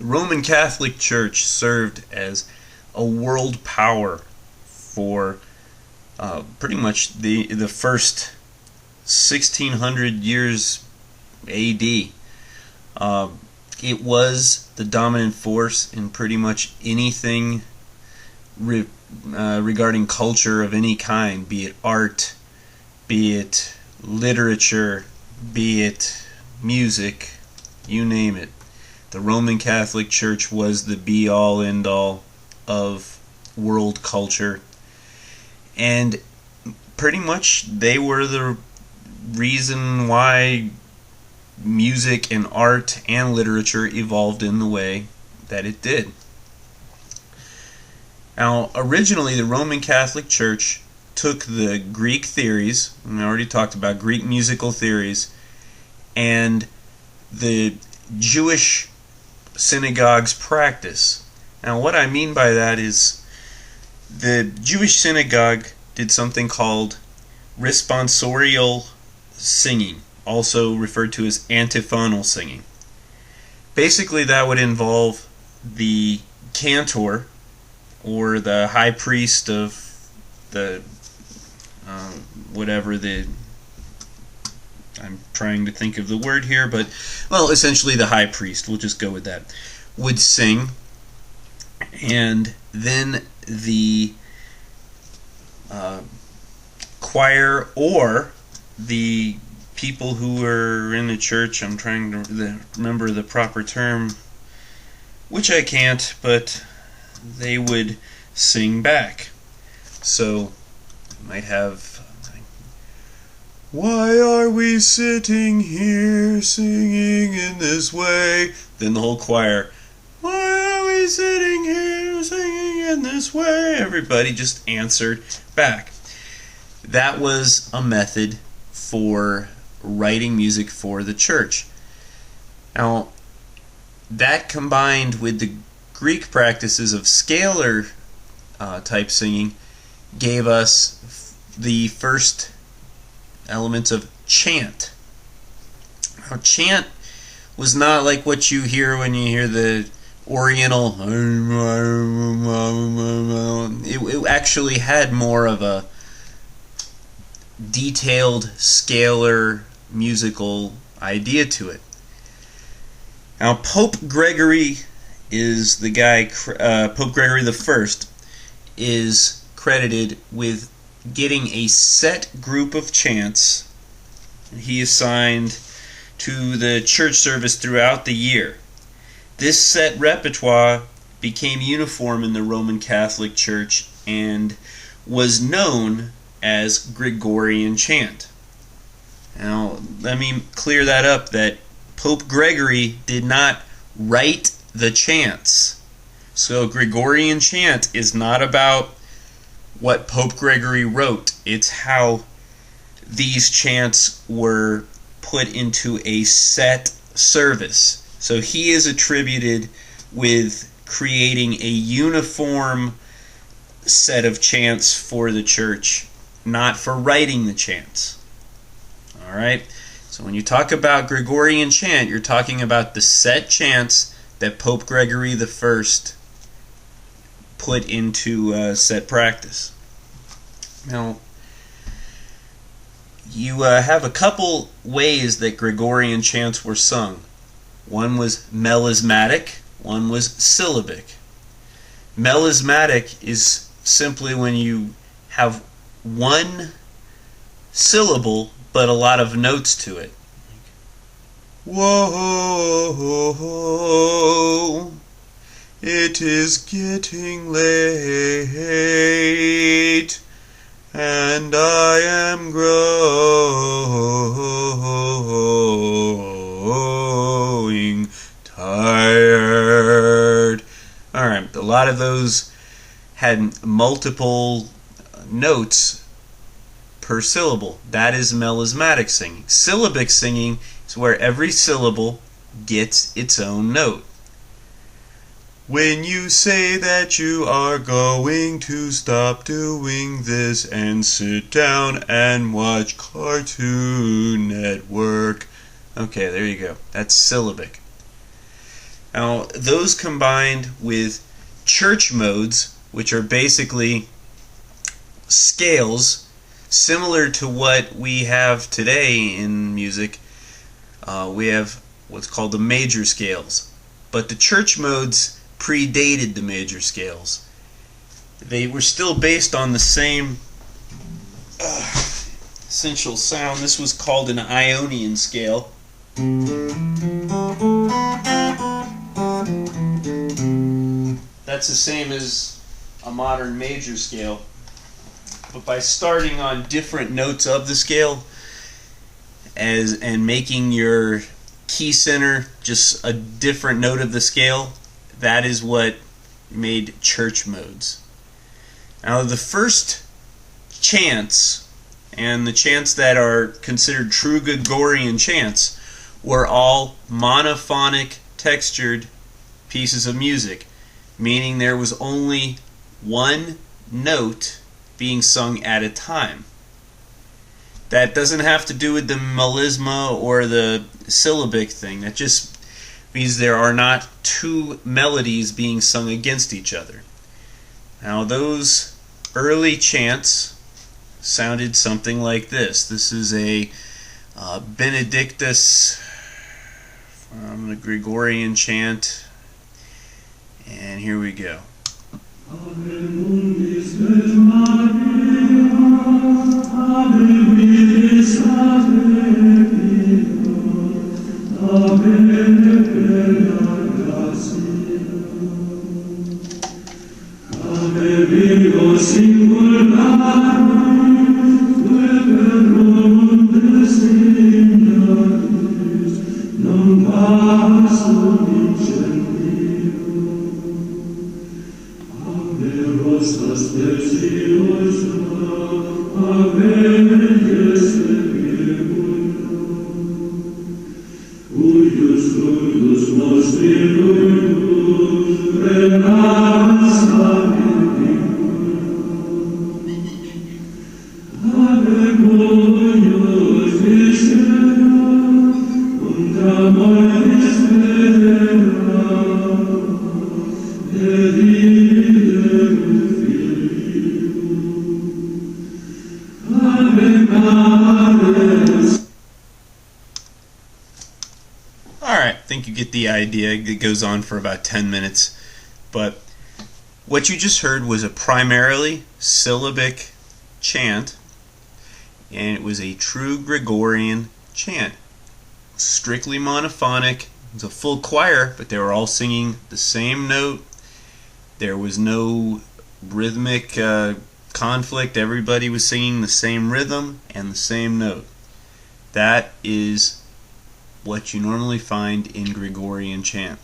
The Roman Catholic Church served as a world power for pretty much the first 1600 years AD. It was the dominant force in pretty much anything regarding culture of any kind, be it art, be it literature, be it music, you name it. The Roman Catholic Church was the be-all, end-all of world culture. And pretty much they were the reason why music and art and literature evolved in the way that it did. Now, originally the Roman Catholic Church took the Greek theories, and I already talked about Greek musical theories, and the Jewish synagogue's practice. Now, what I mean by that is the Jewish synagogue did something called responsorial singing, also referred to as antiphonal singing. Basically, that would involve the cantor, or the high priest of the I'm trying to think of the word here, but essentially the high priest, we'll just go with that, would sing, and then the choir or the people who were in the church, I'm trying to remember the proper term, which I can't, but they would sing back. So you might have, "Why are we sitting here singing in this way?" Then the whole choir, "Why are we sitting here singing in this way?" Everybody just answered back. That was a method for writing music for the church. Now, that combined with the Greek practices of scalar type singing gave us the first elements of chant. Now, chant was not like what you hear when you hear the Oriental. It actually had more of a detailed scalar musical idea to it. Now, Pope Gregory is the guy, Pope Gregory the First is credited with getting a set group of chants he assigned to the church service throughout the year. This set repertoire became uniform in the Roman Catholic Church and was known as Gregorian chant. Now, let me clear that up, that Pope Gregory did not write the chants. So Gregorian chant is not about what Pope Gregory wrote. It's how these chants were put into a set service. So he is attributed with creating a uniform set of chants for the church, not for writing the chants. Alright? So when you talk about Gregorian chant, you're talking about the set chants that Pope Gregory the First put into set practice. Now, you have a couple ways that Gregorian chants were sung. One was melismatic, one was syllabic. Melismatic is simply when you have one syllable but a lot of notes to it. Whoa, it is getting late, and I am growing tired. Alright, a lot of those had multiple notes per syllable. That is melismatic singing. Syllabic singing is where every syllable gets its own note. When you say that you are going to stop doing this and sit down and watch Cartoon Network. Okay, there you go. That's syllabic. Now, those combined with church modes, which are basically scales similar to what we have today in music. We have what's called the major scales, but the church modes predated the major scales. They were still based on the same essential sound. This was called an Ionian scale. That's the same as a modern major scale. But by starting on different notes of the scale and making your key center just a different note of the scale, that is what made church modes. Now the first chants, and the chants that are considered true Gregorian chants, were all monophonic textured pieces of music, meaning there was only one note being sung at a time. That doesn't have to do with the melisma or the syllabic thing. That just means there are not two melodies being sung against each other. Now those early chants sounded something like this. This is a Benedictus from the Gregorian chant, and here we go. Alright, I think you get the idea. It goes on for about 10 minutes. But what you just heard was a primarily syllabic chant, and it was a true Gregorian chant. Strictly monophonic. It was a full choir, but they were all singing the same note. There was no rhythmic conflict. Everybody was singing the same rhythm and the same note. That is what you normally find in Gregorian chant.